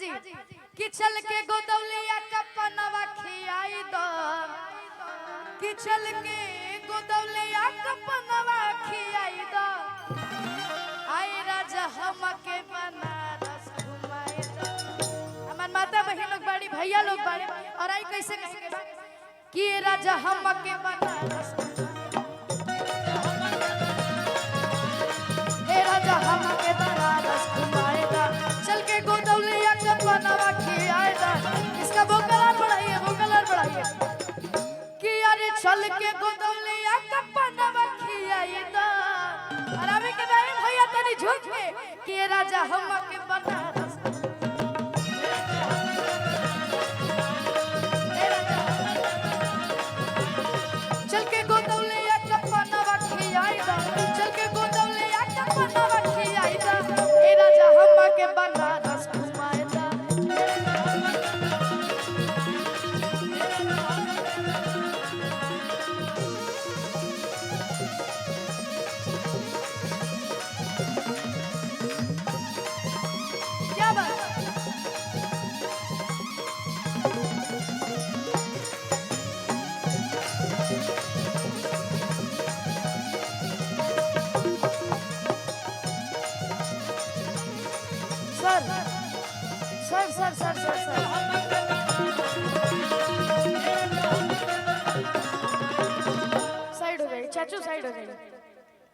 जी कि चल के गोदौलिया कपनवा खियाई दो कि चल के गोदौलिया कपनवा खियाई दो आई राजा हमके बनारस घुमाई दो। हमार माता बहन लोग बाड़ी भैया लोग बाड़े और आई कैसे कहेंगे कि राजा हमके बनारस हे राजा हमके बनारस घुमाए दा चल के गोदौलिया कपनवा खियाई दा। इसका वोकल बढ़ाइए कि अरे चल के गोदौलिया कपनवा खियाई दा। और अभी के भाई भैया तनी झुक के कि राजा हमके बनारस चल के गोदौलिया कपनवा खियाई दा चल के गोदौलिया कपनवा खियाई दा हे राजा हमके बनारस घुमाए दा। क्या बात सर सर सर सर सर सर साइड हो जाइए चाचू साइड हो जाइए।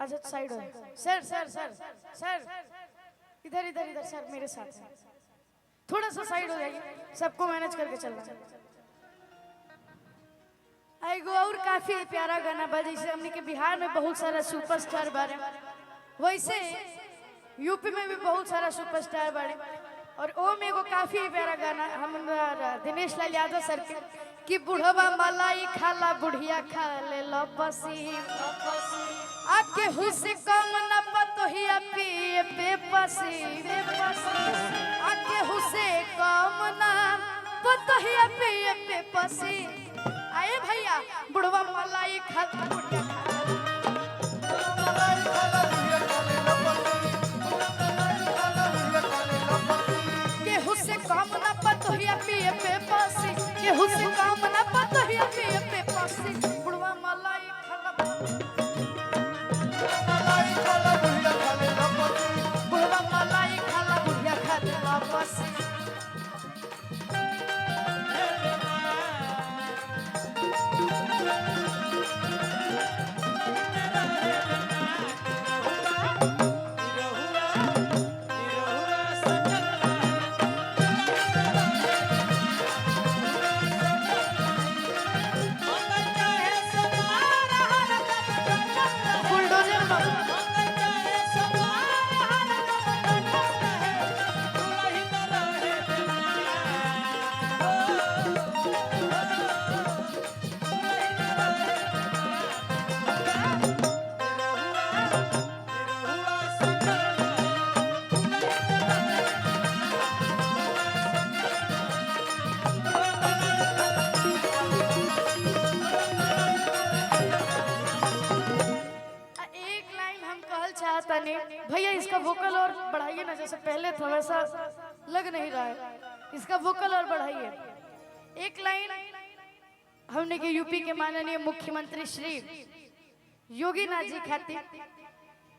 अच्छा साइड हो सर सर सर सर इधर इधर इधर सर मेरे साथ थोड़ा सा साइड हो जाइए सबको मैनेज करके चलना। आएगो और काफी प्यारा गाना बा जैसे हमने के बिहार में बहुत सारा सुपरस्टार बारे वैसे यूपी में भी बहुत सारा सुपरस्टार बारे और ओ में एगो काफी प्यारा गाना हमारा दिनेश लाल यादव सर के कि बुढ़वा मलाई खाला बुढ़िया खा ले लपसी आके हुसे कम न पतोहिया पिए बेपसी आके हुसे कम न पतोहिया पिए बेपसी। आए भैया बुढ़वा मलाई खाला बुढ़िया केहू से काम न पतोहिया पिए बेपसी केहू से काम न पतोहिया पिए बेपसी बुढ़वा मलाई खाला बुढ़वा मलाई खाला बुढ़िया खा ले वापसी। भैया इसका वोकल और बढ़ाइए ना जैसे पहले थोड़ा सा लग नहीं रहा है इसका वोकल और बढ़ाइए। एक लाइन हमने के यूपी के माननीय मुख्यमंत्री श्री योगी नाथ जी खातिर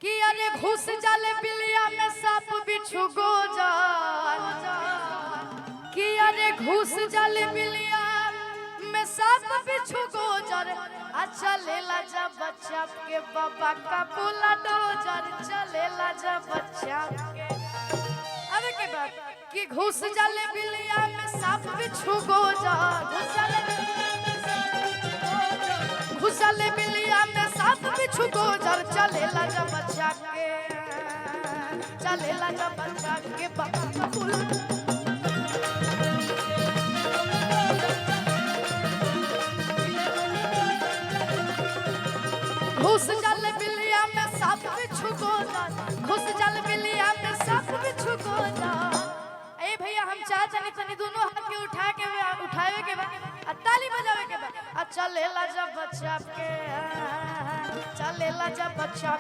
कि अरे घुस जाले बिलिया में सांप बिच्छू गोजाल कि अरे घुस जाले बिलिया में सांप बिच्छू गोजर चलेला जब बच्चा के बाबा का पुला डोजर चलेला जब बच्चा के अरे के बात कि घुस जाले बिलिया में सांप बिच्छू गोजर घुस जाले बिलिया में सांप बिच्छू गोजर चलेला जब बच्चा के चलेला जब बच्चा के बाबा का पुला घुस जाले बिलिया में सांप बिच्छू गोजर घुस जाले बिलिया में सांप बिच्छू गोजर। ए भैया हम चाह तनी दोनों हाथ के उठावे के बाद ताली बजावे के बाद चलेला जब बच्चा के चलेला जब बच्चा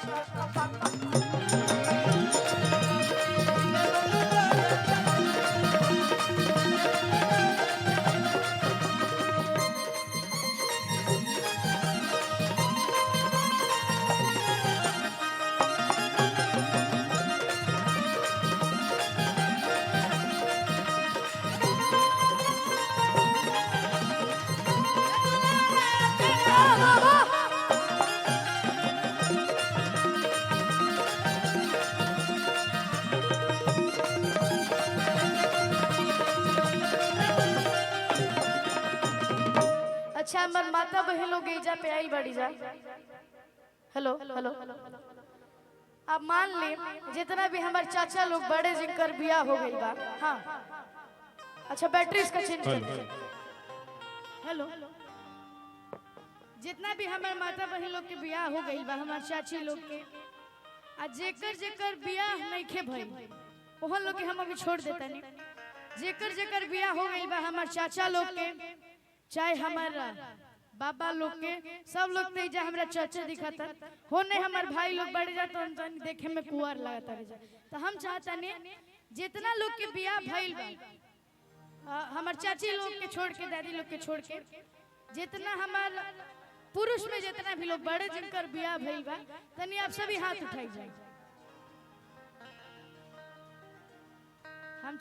अच्छा हमार माता बहन लोग एजा पे आइल बड़ी जा। हेलो हेलो, अब मान ले जितना भी हमारे चाचा लोग बड़े जिनकर बियाह हो गई बा। हाँ अच्छा बैटरी इसका चेंज कर। हेलो, जितना भी हमारे माता बहन लोग के बियाह हो गई बा, हमार चाची लोग के आ जेकर जेकर बियाह नहीं खे भई ओहन लोग के हम अभी छोड़ देता नहीं। जेकर जेकर बियाह हो गई बा हमार चाचा लोग के चाहे हमारा बाबा लोग के सब लोग ते जा हमरा चाचा दिखाता होने हमार भाई लोग बढ़ जाता हम देखे में कुंवर लगता रह। तो हम चाहता नहीं जितना लोग के बियाह भइल बा हमार चाची लोग के छोड़ के दादी लोग के छोड़ के जितना हमार पुरुष में जितना भी लोग बड़े जिनकर बियाह भइल बा तनी आप सभी हाथ उठाई जाए। हम